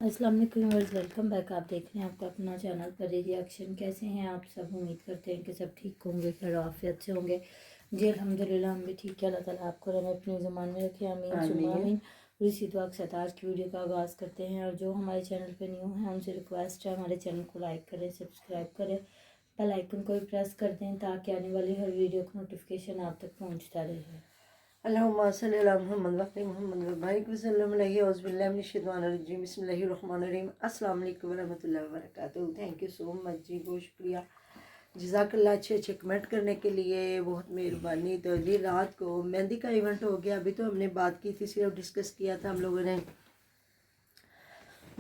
अस्सलाम वालेकुम viewers, welcome back. आप देख रहे हैं आपका अपना चैनल पर रिएक्शन। कैसे हैं आप सब? उम्मीद करते हैं कि सब ठीक होंगे, खैर आफियत से होंगे। जी अल्हम्दुलिल्लाह, हम भी ठीक है। अल्लाह ताला आपको रहने अपने ज़ुबान में रखे, आमीन सुम्मा आमीन। और इसी दुआ के साथ आज की वीडियो का आगाज़ करते हैं। और जो हमारे चैनल पर न्यू हैं उनसे रिक्वेस्ट है, हमारे चैनल को लाइक करें, सब्सक्राइब करें, बेल आइकन को भी प्रेस कर दें ताकि आने वाली हर वीडियो का नोटिफिकेशन आप तक पहुँचता रहे। अल्लाहुम्मा सल्ली अला मुहम्मद व अली मुहम्मद व बारिक वसल्लम अलैहि औज़ु बिल्लाहि मिनश शैतानिर रजीम बिस्मिल्लाहिर रहमानिर रहीम। अस्सलाम वालेकुम व रहमतुल्लाहि व बरकातहू। थैंक यू सो मच जी, बहुत शुक्रिया, जज़ाकल्लाह अच्छे अच्छे कमेंट करने के लिए, बहुत मेहरबानी। तो जी रात को मेहंदी का इवेंट हो गया। अभी तो हमने बात की थी, सिर्फ डिस्कस किया था हम लोगों ने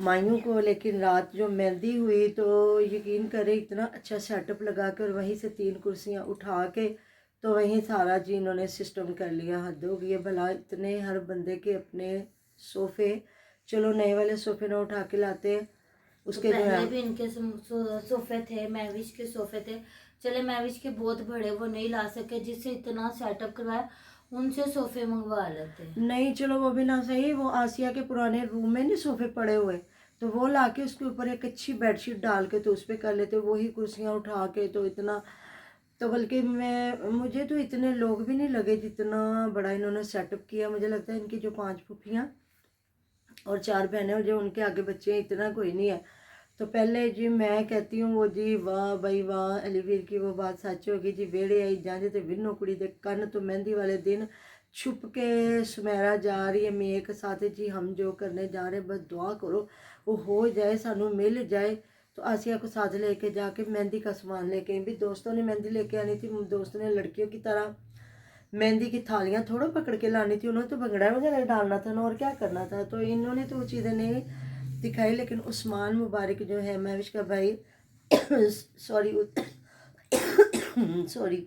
मायूं को, लेकिन रात जो मेहंदी हुई तो यकीन करें इतना अच्छा सेटअप लगा कर वहीं से 3 कुर्सियाँ उठा के तो वहीं सारा जी इन्होंने सिस्टम कर लिया। हद हो गई है भला, इतने हर बंदे के अपने सोफ़े, चलो नए वाले सोफ़े ना उठा के लाते उसके तो जो पहले है भी इनके सोफे थे, मैविश के सोफे थे। चले मैविश के बहुत बड़े वो नहीं ला सके, जिससे इतना सेटअप करवाया, उनसे सोफे मंगवा लेते हैं। नहीं, चलो वो भी ना सही, वो आसिया के पुराने रूम में नहीं सोफ़े पड़े हुए, तो वो लाके उसके ऊपर एक अच्छी बेडशीट डाल के तो उस पर कर लेते। वही कुर्सियाँ उठा के तो इतना, तो बल्कि मुझे तो इतने लोग भी नहीं लगे जितना बड़ा इन्होंने सेटअप किया। मुझे लगता है इनकी जो 5 फूफियाँ और 4 बहनें और जो उनके आगे बच्चे हैं, इतना कोई नहीं है। तो पहले जी मैं कहती हूँ वो जी वाह भाई वाह, अलीवीर की वो बात सच होगी जी। वेड़े आई जांजे ते विनो कुड़ी दे कन, तो मेहंदी वाले दिन छुप के सुमेरा जा रही है मेरे साथ जी। हम जो करने जा रहे हैं बस दुआ करो वो हो जाए, सानू मिल जाए। तो आसिया को साथ लेके जाके मेहंदी का सामान लेके भी, दोस्तों ने मेहंदी लेके आनी थी, दोस्तों ने लड़कियों की तरह मेहंदी की थालियाँ थोड़ा पकड़ के लानी थी, उन्होंने तो भंगड़ा वगैरह डालना था ना, और क्या करना था। तो इन्होंने तो वो चीज़ें नहीं दिखाई। लेकिन उस्मान मुबारक जो है महविश का भाई सॉरी सॉरी,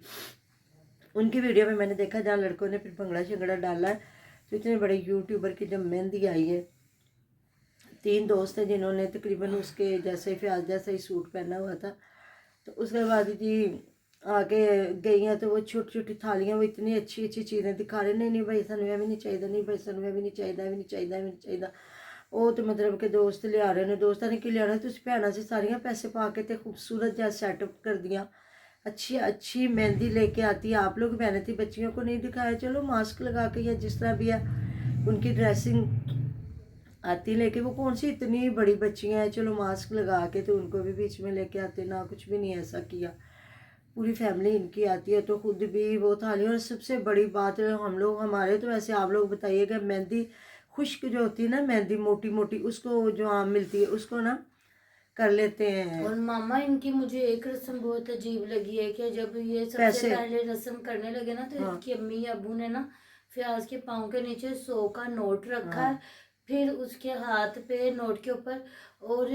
उनकी वीडियो में मैंने देखा जहाँ लड़कों ने फिर भंगड़ा शंगड़ा डाला है। तो इतने बड़े यूट्यूबर की जब मेहंदी आई है, 3 दोस्त हैं जिन्होंने तकरीबन उसके जैसे ही फ्याज जैसा ही सूट पहना हुआ था। तो उसके बाद जी आगे गई हैं तो वो छोटी छोटी थालियाँ, वो इतनी अच्छी अच्छी चीज़ें दिखा रहे। नहीं नहीं भाई सानू भी नहीं चाहिए, नहीं भाई सानू भी नहीं चाहिए, भी नहीं चाहिए, भी नहीं चाहिए। वो तो मतलब कि दोस्त लिया रहे ने, दोस्तां ने की लिया, तुम भैन से सारिया पैसे पा के तो खूबसूरत जैसा सेटअप कर दिया। अच्छी अच्छी मेहंदी लेके आती है। आप लोग मेहनती बच्चियों को नहीं दिखाया, चलो मास्क लगा के या जिस तरह भी है उनकी ड्रेसिंग आती, लेके वो कौन सी इतनी बड़ी बच्चियाँ हैं, चलो मास्क लगा के तो उनको भी बीच में लेके आते ना, कुछ भी नहीं ऐसा किया। पूरी फैमिली इनकी आती है तो खुद भी वो थाली। और सबसे बड़ी बात है, हम लोग हमारे तो ऐसे, आप लोग बताइएगा, मेहंदी खुश्क जो होती है ना, मेहंदी मोटी मोटी, उसको जो आम मिलती है उसको ना कर लेते हैं। और मामा इनकी मुझे एक रस्म बहुत अजीब लगी है कि जब ये सबसे पैसे, पहले रस्म करने लगे ना, तो हाँ इनकी अम्मी अबू ने ना फ्याज के पाँव के नीचे 100 का नोट रखा है, हाँ फिर उसके हाथ पे नोट के ऊपर। और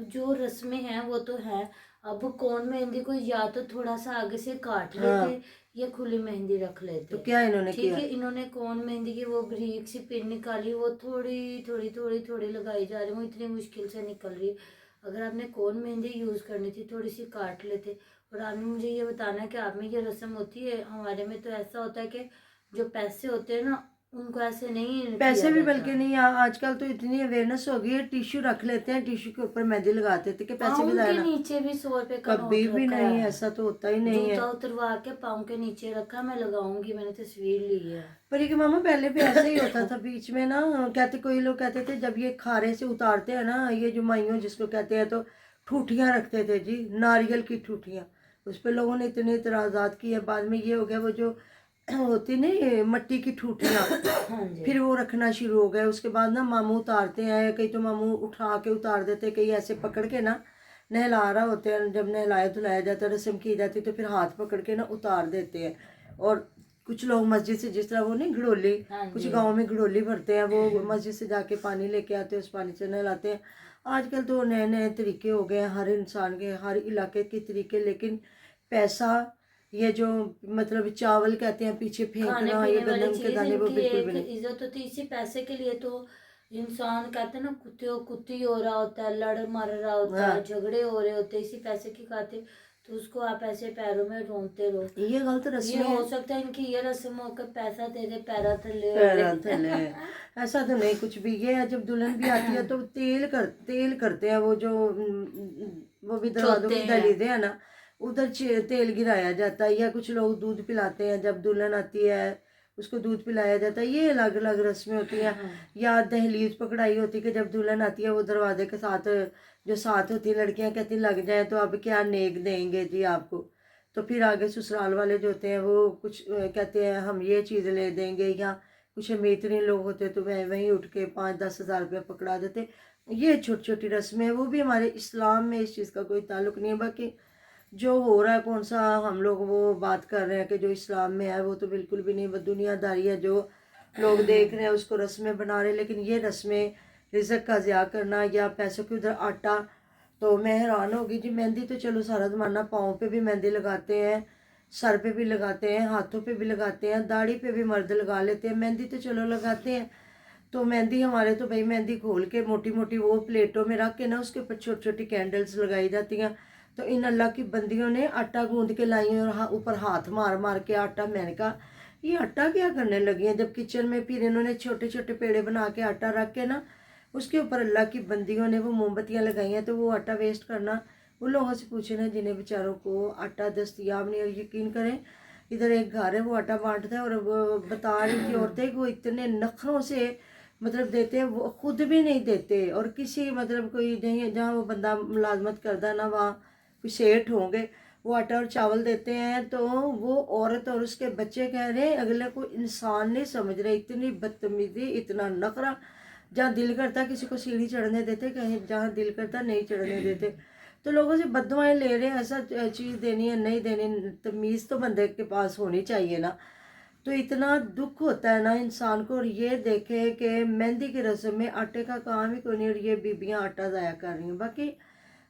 जो रस्में हैं वो तो है, अब कौन मेहंदी को या तो थोड़ा सा आगे से काट हाँ, लेते या खुली मेहंदी रख तो लेते। क्या इन्होंने ठीक किया? है, इन्होंने कौन मेहंदी की वो बारीक सी पिन निकाली, वो थोड़ी थोड़ी थोड़ी थोड़ी लगाई जा रही है, वो इतनी मुश्किल से निकल रही है। अगर आपने कौन मेहंदी यूज़ करनी थी थोड़ी सी काट लेते। और आपने मुझे ये बताना है कि आप में ये रस्म होती है। हमारे में तो ऐसा होता है कि जो पैसे होते हैं ना, उनको ऐसे नहीं पैसे किया भी जाता। बल्कि नहीं, आजकल तो इतनी अवेयरनेस हो गई है, टिश्यू रख लेते हैं, टिश्यू के ऊपर मेहंदी लगाते थे कि हाँ, पैसे भी उनके जाना। नीचे भी 100 रुपए का कभी नोट भी रखा नहीं, है। ऐसा तो होता ही नहीं है। जूता उतरवा के पाँव के नीचे रखा, मैं लगाऊंगी, मैंने तस्वीर ली है। पर ये कि मामा पहले भी ऐसे ही होता था बीच में ना, कहते, कोई लोग कहते थे जब ये खारे से उतारते हैं ना, ये जो माइयों जिसको कहते हैं, तो ठूठियाँ रखते थे जी, नारियल की ठूठियाँ। उस पर लोगों ने इतने इतराज़ात किए, बाद में ये हो गया वो जो होती नहीं मट्टी की ठूठियाँ, हाँ जी। फिर वो रखना शुरू हो गए। उसके बाद ना मामू उतारते हैं, कई तो मामू उठा के उतार देते, कई ऐसे पकड़ के ना, नहला रहा होते हैं, जब नहलाया धुलाया जाता है, रस्म की जाती, तो फिर हाथ पकड़ के ना उतार देते हैं। और कुछ लोग मस्जिद से, जिस तरह वो नहीं घड़ोली, हाँ कुछ जी। गाँव में घड़ोली भरते हैं, वो मस्जिद से जाके पानी लेके आते हैं, उस पानी से नहलाते हैं। आजकल तो नए नए तरीके हो गए हैं, हर इंसान के, हर इलाके के तरीके। लेकिन पैसा, ये जो मतलब चावल कहते हैं पीछे खाने फेंकना, ये पीने वाली गंदम के चीज दाने, वो इनकी बिल्कुल भी एक नहीं। इज्जत होती है। इसी पैसे के लिए तो इंसान कहते हैं ना, कुत्ते कुत्ती हो रहा होता है, लड़ मर रहा होता है, हाँ, झगड़े हो रहे होते हैं इसी पैसे की खातिर। तो उसको आप ऐसे पैरों में ढूंढते रहो। ये गलत ये रस्में हो हैं। सकता है इनकी ये रस्म होकर पैसा तेरे पैरा थले पैरा थले ऐसा तो नहीं कुछ भी। ये है जब दुल्हन भी आती है तो तेल करते हैं, वो जो वो भी दरवाजों छोते की हैं। दहलीजें है ना, उधर तेल गिराया जाता है, या कुछ लोग दूध पिलाते हैं जब दुल्हन आती है, उसको दूध पिलाया जाता है। ये अलग अलग रस्में होती हैं। या दहलीज पकड़ाई होती है कि जब दुल्हन आती है वो दरवाजे के साथ जो साथ होती है, लड़कियां कहती लग जाए तो अब क्या नेक देंगे जी आपको। तो फिर आगे ससुराल वाले जो होते हैं वो कुछ कहते हैं हम ये चीज़ ले देंगे, या कुछ अमीतरीन लोग होते तो वह वहीं उठ के 5-10 हज़ार रुपया पकड़ा देते। ये छोटी छोटी रस्में हैं, वो भी हमारे इस्लाम में इस चीज़ का कोई ताल्लुक नहीं है। बाकी जो हो रहा है कौन सा हम लोग वो बात कर रहे हैं कि जो इस्लाम में है, वो तो बिल्कुल भी नहीं, वो दुनियादारी है जो लोग देख रहे हैं उसको रस्में बना रहे हैं। लेकिन ये रस्में रिज़्क का ज़िया करना या पैसों के उधर आटा, तो मैं हैरान होगी जी। मेहंदी तो चलो सारा ज़माना, पाँव पे भी मेहंदी लगाते हैं, सर पे भी लगाते हैं, हाथों पे भी लगाते हैं, दाढ़ी पे भी मर्द लगा लेते हैं, मेहंदी तो चलो लगाते हैं। तो मेहंदी हमारे तो भाई मेहंदी खोल के मोटी मोटी वो प्लेटों में रख के ना उसके ऊपर छोटी छोटी कैंडल्स लगाई जाती हैं। तो इन अल्लाह की बंदियों ने आटा गूंद के लाई और ऊपर हाथ मार मार के आटा, मैंने कहा ये आटा क्या करने लगी हैं। जब किचन में फिर इन्होंने छोटे छोटे पेड़े बना के आटा रख के ना उसके ऊपर अल्लाह की बंदियों ने वो मोमबत्तियाँ लगाई हैं। तो वो आटा वेस्ट करना उन लोगों से पूछे ना जिन्हें बेचारों को आटा दस्तयाब नहीं। और यकीन करें इधर एक घर है वो आटा बांटता है, और वो बता रही थी औरतें कि वो इतने नखरों से मतलब देते हैं, वो खुद भी नहीं देते। और किसी मतलब कोई जहाँ जहाँ वो बंदा मुलाजमत करता है ना, वहाँ कोई सेठ होंगे, वो आटा और चावल देते हैं तो वो औरत और उसके बच्चे कह रहे हैं अगले को इंसान नहीं समझ रहे। इतनी बदतमीजी, इतना नखरा, जहाँ दिल करता किसी को सीढ़ी चढ़ने देते, कहीं जहाँ दिल करता नहीं चढ़ने देते। तो लोगों से बददुआएं ले रहे हैं, ऐसा चीज़ देनी है नहीं देनी, तमीज़ तो बंदे के पास होनी चाहिए ना। तो इतना दुख होता है ना इंसान को। और ये देखे कि मेहंदी की रस्म में आटे का काम ही कोई नहीं, और ये बीबियाँ आटा ज़ाया कर रही हैं। बाकी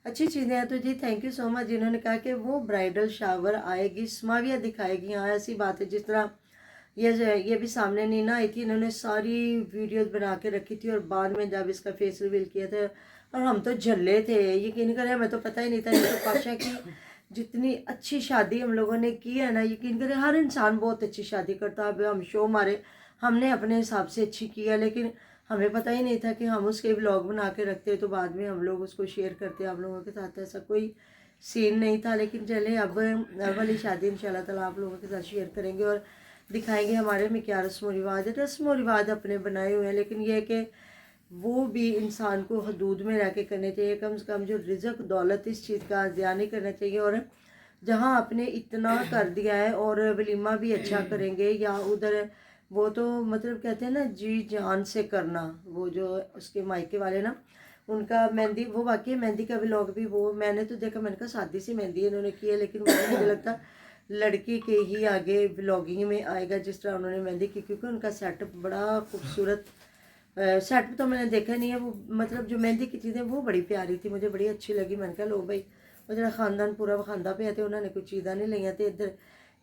अच्छी चीज़ें हैं। तो जी थैंक यू सो मच जिन्होंने कहा कि वो ब्राइडल शावर आएगी, स्माविया दिखाएगी। हाँ ऐसी बात है, जिस तरह ये भी सामने नीना आई थी, इन्होंने सारी वीडियोस बना के रखी थी, और बाद में जब इसका फेस रिवील किया था और हम तो झल्ले थे, यकीन करें हमें तो पता ही नहीं था। ये तो पाशा की जितनी अच्छी शादी हम लोगों ने की है ना, यकीन करें हर इंसान बहुत अच्छी शादी करता। अब हम शो मारे, हमने अपने हिसाब से अच्छी किया, लेकिन हमें पता ही नहीं था कि हम उसके ब्लॉग बना के रखते तो बाद में हम लोग उसको शेयर करते आप लोगों के साथ। ऐसा कोई सीन नहीं था। लेकिन चले अब वाली शादी इंशाल्लाह ताला आप लोगों के साथ शेयर करेंगे और दिखाएंगे हमारे में क्या रस्म व रिवाज है। रस्म व रिवाज अपने बनाए हुए हैं, लेकिन यह है कि वो भी इंसान को हदूद में रह के करने चाहिए। कम से कम जो रिज़्क दौलत इस चीज़ का ज़िया नहीं करना चाहिए। और जहाँ आपने इतना कर दिया है और वलीमा भी अच्छा करेंगे, या उधर वो तो मतलब कहते हैं ना जी जान से करना। वो जो उसके मायके वाले ना, उनका मेहंदी, वो वाकई मेहंदी का व्लॉग भी वो मैंने तो देखा, मैंने कहा सादी सी मेहंदी इन्होंने की है, लेकिन वो मुझे लगता लड़की के ही आगे व्लॉगिंग में आएगा जिस तरह उन्होंने मेहंदी की, क्योंकि उनका सेटअप बड़ा खूबसूरत सेटअप तो मैंने देखा नहीं है। वो मतलब जो मेहंदी की चीज़ें वो बड़ी प्यारी थी, मुझे बड़ी अच्छी लगी। मैंने कहा लो भाई, वो जरा ख़ानदान पूरा खानदा पे थे, उन्होंने कुछ चीज़ा नहीं लिया थे। इधर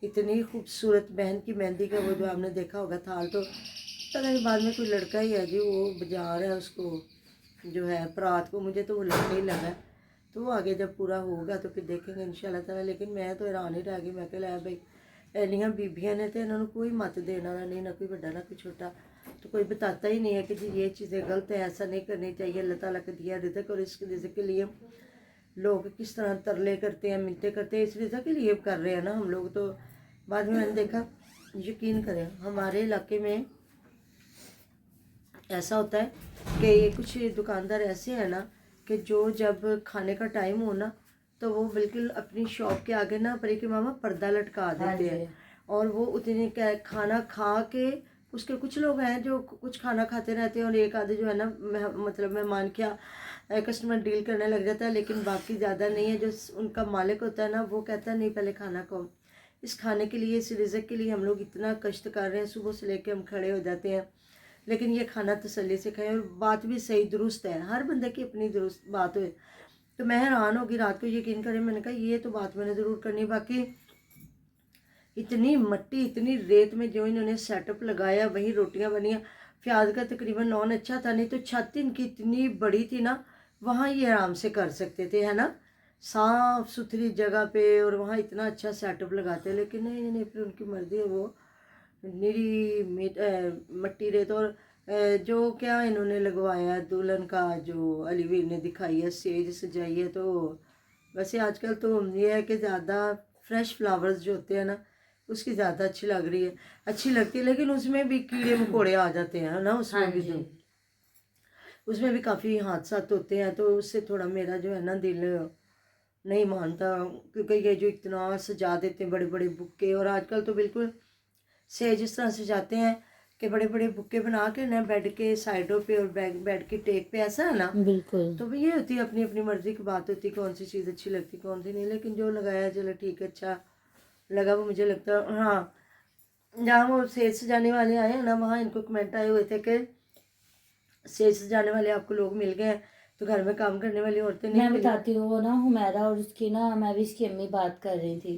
इतनी खूबसूरत बहन की मेहंदी का वो जो आपने देखा होगा थाल, तो पता नहीं बाद में कोई लड़का ही है जी वो बजा रहा है उसको जो है परात को, मुझे तो वो लड़का ही लगा। तो वो आगे जब पूरा होगा तो फिर देखेंगे इंशाल्लाह ताला। लेकिन मैं तो हैरान ही रह गई, मैं कह लिया भाई इन्नियां बीबियां ने तो इन्होंने कोई मत देने वाला नहीं, ना कोई बड़ा ना कोई छोटा। तो कोई बताता ही नहीं है कि जी ये चीज़ें गलत है, ऐसा नहीं करनी चाहिए। अल्लाह ताला का दिया रिज़्क, और इस रिज़्क के लिए लोग किस तरह तरले करते हैं, मिन्नतें करते हैं, इस रिज़्क के लिए कर रहे हैं ना हम लोग। तो बाद में मैंने देखा, यकीन करें हमारे इलाके में ऐसा होता है कि ये कुछ दुकानदार ऐसे हैं ना कि जो जब खाने का टाइम हो ना, तो वो बिल्कुल अपनी शॉप के आगे ना परी के मामा पर्दा लटका देते हैं। और वो उतने खाना खा के उसके कुछ लोग हैं जो कुछ खाना खाते रहते हैं, और एक आधे जो है ना मतलब मेहमान क्या कस्टमर डील करने लग जाता है। लेकिन बाकी ज़्यादा नहीं है। जो उनका मालिक होता है ना, वो कहता है नहीं पहले खाना खाओ। इस खाने के लिए, इस रिज़्क के लिए हम लोग इतना कष्ट कर रहे हैं, सुबह से लेके हम खड़े हो जाते हैं, लेकिन ये खाना तसल्ली से खाएं। और बात भी सही दुरुस्त है, हर बंदे की अपनी दुरुस्त बात हो। तो मैं हैरान होगी रात को, यकीन करें मैंने कहा ये तो बात मैंने ज़रूर करनी। बाकी इतनी मट्टी, इतनी रेत में जो इन्होंने सेटअप लगाया, वही रोटियां बनियाँ। प्याज का तकरीबन नॉन अच्छा था, नहीं तो छत इनकी इतनी बड़ी थी ना, वहाँ ये आराम से कर सकते थे, है ना। साफ सुथरी जगह पे और वहाँ इतना अच्छा सेटअप लगाते हैं, लेकिन नहीं नहीं, फिर उनकी मर्जी है, वो निरी मट्टी रेत और जो क्या इन्होंने लगवाया दुल्हन का, जो अलीवीर ने दिखाई है, स्टेज सजाई है। तो वैसे आजकल तो ये है कि ज़्यादा फ्रेश फ्लावर्स जो होते हैं ना, उसकी ज़्यादा अच्छी लग रही है, अच्छी लगती है, लेकिन उसमें भी कीड़े मकोड़े आ जाते हैं ना, उसमें हाँ भी जी। तो उसमें भी काफ़ी हादसा होते हैं। तो उससे थोड़ा मेरा जो है ना दिल नहीं मानता, क्योंकि ये जो इतना सजा देते हैं बड़े बड़े बुक्के, और आजकल तो बिल्कुल से जिस तरह सजाते हैं कि बड़े बड़े बुक्के बना के ना बेड के साइडों पे और बेड की टेक पे, ऐसा है ना। बिल्कुल। तो ये होती है अपनी अपनी मर्जी की बात होती है, कौन सी चीज़ अच्छी लगती कौन सी नहीं, लेकिन जो लगाया चलो ठीक है, अच्छा लगा वो मुझे लगता है। हाँ, जहाँ वो स्टेज सजाने वाले आए हैं ना, वहाँ इनको कमेंट आए हुए थे कि स्टेज सजाने वाले आपको लोग मिल गए हैं, तो घर में काम करने वाली औरतें नहीं मैं मिली। बताती हूँ, वो ना हुमैरा और उसकी ना, मैं भी इसकी अम्मी बात कर रही थी,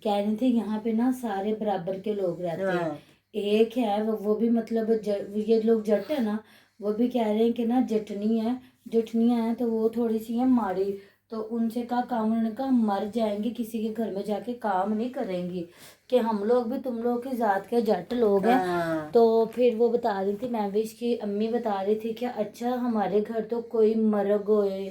कह रही थी यहाँ पे ना सारे बराबर के लोग रहते हैं। हाँ एक है वो भी मतलब ये लोग जट है ना, वो भी कह रहे हैं कि ना जटनी है, जटनियाँ हैं, तो वो थोड़ी सी है माड़ी, तो उनसे कहा काम, उन्होंने कहा मर जाएंगे, किसी के घर में जाके काम नहीं करेंगी, कि हम लोग भी तुम लोग की जात के जट लोग हैं। हाँ तो फिर वो बता रही थी, मैं भी इसकी अम्मी बता रही थी कि अच्छा हमारे घर तो कोई मर्ग होए,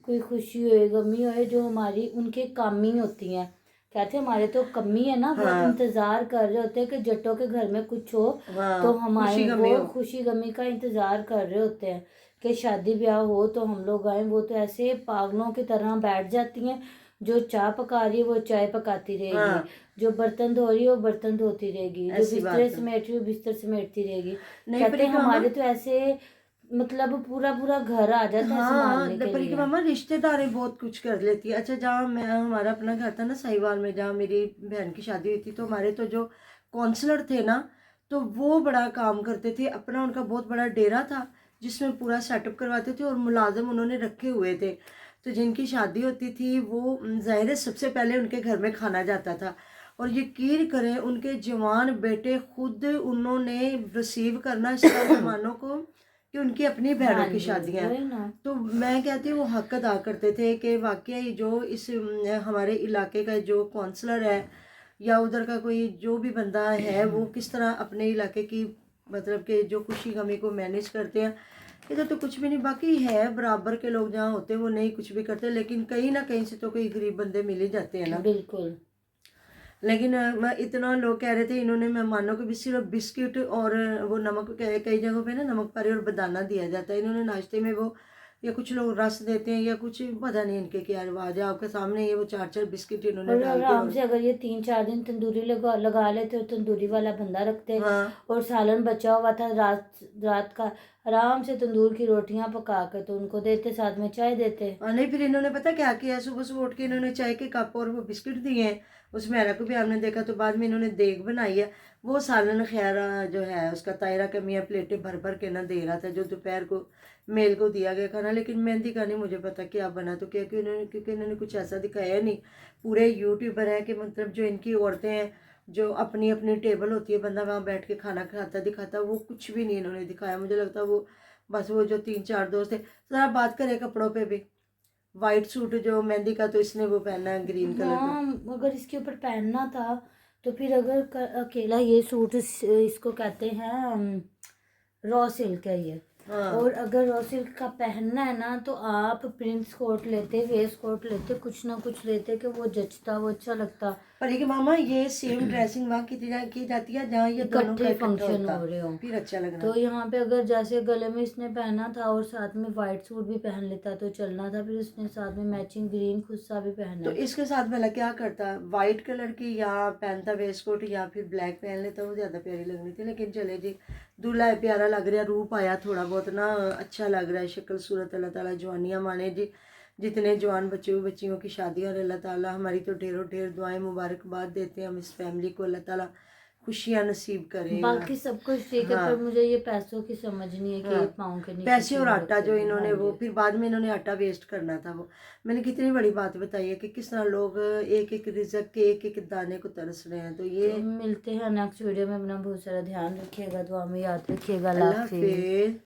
कोई खुशी होए, गमी होए, जो हमारी उनके काम ही होती हैं। कहते हमारे तो कमी है ना, वो हाँ इंतजार कर रहे होते हैं कि जट्टों के घर में कुछ हो, तो हाँ, हमारे खुशी गमी वो हो। खुशी गमी का इंतजार कर रहे होते हैं कि शादी ब्याह हो तो हम लोग आए। वो तो ऐसे पागलों की तरह बैठ जाती हैं, जो चाय पका रही है वो चाय पकाती रहेगी, हाँ, जो बर्तन धो रही है वो बर्तन धोती रहेगी, जो ऐसी बिस्तर बात है। समेट रही है वो बिस्तर समेटती रहेगी। नहीं कहते परी हैं के मामा। हमारे तो ऐसे मतलब पूरा पूरा घर आ जाता है हाँ, संभालने के परी के लिए। मामा रिश्तेदारें बहुत कुछ कर लेती है। अच्छा, जहाँ मैं हमारा अपना घर था ना साहिवाल में, जहाँ मेरी बहन की शादी हुई थी, तो हमारे तो जो काउंसलर थे ना, तो वो बड़ा काम करते थे। अपना उनका बहुत बड़ा डेरा था जिसमें पूरा सेटअप करवाते थे, और मुलाजिम उन्होंने रखे हुए थे। तो जिनकी शादी होती थी वो ज़ाहिर है सबसे पहले उनके घर में खाना जाता था। और यकीन करें, उनके जवान बेटे खुद उन्होंने रिसीव करना इस तरह मेहमानों को कि उनकी अपनी बहनों हाँ की जी, शादियां हैं। वही ना। तो मैं कहती हूँ वो हक अदा करते थे कि वाकई जो इस हमारे इलाके का जो काउंसलर है या उधर का कोई जो भी बंदा है, वो किस तरह अपने इलाके की मतलब कि जो खुशी गमी को मैनेज करते हैं। इधर तो कुछ भी नहीं, बाकी है बराबर के लोग जहाँ होते हैं वो नहीं कुछ भी करते, लेकिन कहीं ना कहीं से तो कोई गरीब बंदे मिल ही जाते हैं ना। बिल्कुल। लेकिन मैं इतना लोग कह रहे थे, इन्होंने मेहमानों को भी सिर्फ बिस्किट और वो नमक, कई जगहों पे ना नमक पारी और बेदाना दिया जाता है। इन्होंने नाश्ते में वो, या कुछ लोग रस देते हैं या कुछ, पता नहीं इनके क्या रिवाज है। आपके सामने ये वो 4-4 बिस्किट इन्होंने और डाल के। आराम और से अगर ये 3-4 दिन तंदूरी लगा लेते और तंदूरी वाला बंदा रखते, हाँ, और सालन बचा हुआ था रात रात का, आराम से तंदूर की रोटियां पका कर तो उनको देते, साथ में चाय देते। और नहीं फिर इन्होंने पता क्या किया, सुबह सुबह उठ के इन्होंने चाय के कप और वो बिस्किट दिए हैं। उस मेरा को भी हमने देखा, तो बाद में इन्होंने देग बनाई है, वो सालन खैरा जो है उसका तायरा का मियाँ प्लेटें भर भर के ना दे रहा था, जो दोपहर को मेल को दिया गया खाना। लेकिन मेहंदी का नहीं मुझे पता क्या बना, तो क्या, क्योंकि इन्होंने कुछ ऐसा दिखाया नहीं। पूरे यूट्यूबर हैं कि मतलब जो इनकी औरतें हैं, जो अपनी अपनी टेबल होती है, बंदा वहाँ बैठ के खाना खाता दिखाता, वो कुछ भी नहीं इन्होंने दिखाया। मुझे लगता है वो बस वो जो 3-4 दोस्त थे। जरा बात करें कपड़ों पे भी, वाइट सूट जो मेहंदी का, तो इसने वो पहना है ग्रीन कलर का। हाँ, अगर इसके ऊपर पहनना था तो फिर अगर अकेला ये सूट इसको कहते हैं रॉ सिल्क है ये। हाँ, और अगर रॉ सिल्क का पहनना है ना, तो आप प्रिंस कोट लेते, वेस्ट कोट लेते, कुछ ना कुछ लेते कि वो जचता, वो अच्छा लगता। पर लेकिन मामा ये सेम ड्रेसिंग वहाँ की जाती है जहाँ ये दोनों का इकट्ठे इकट्ठा फंक्शन होता, हो रहे हो, फिर अच्छा लगना। तो यहाँ पे अगर जैसे गले में इसने पहना था और साथ में वाइट सूट भी पहन लेता तो चलना था, फिर उसने साथ में मैचिंग ग्रीन खुद सा भी पहना तो है। इसके साथ भला क्या करता, वाइट कलर की या पहनता वेस्ट कोट या फिर ब्लैक पहन लेता, वो ज़्यादा प्यारी लगनी थी। लेकिन चले जी, दूल्हा है प्यारा लग रहा है, रूप आया थोड़ा बहुत ना, अच्छा लग रहा है, शक्ल सूरत। अल्लाह ताला जवानियाँ माने जी, जितने जवान बच्चे बच्चियों की शादियाँ, और अल्लाह ताला हमारी तो ढेरों ढेर दुआएं मुबारकबाद देते हैं हम इस फैमिली को, अल्लाह ताला खुशियाँ नसीब करेगा। बाकी सब कुछ ठीक है, हाँ पर मुझे ये पैसों की समझ नहीं है कि हाँ, ये पाँव के नीचे पैसे क्यों और आटा जो रखेगी। हाँ इन्होंने, वो जी। फिर बाद में इन्होंने आटा वेस्ट करना था। वो मैंने कितनी बड़ी बात बताई है कि किस तरह लोग एक एक रिजक के एक एक दाने को तरस रहे हैं। तो ये तो मिलते हैं नेक्स्ट वीडियो में। अपना बहुत सारा ध्यान रखिएगा, दुआ में याद रखिएगा। अल्लाह अल्लाह हाफिज़। हाफिज।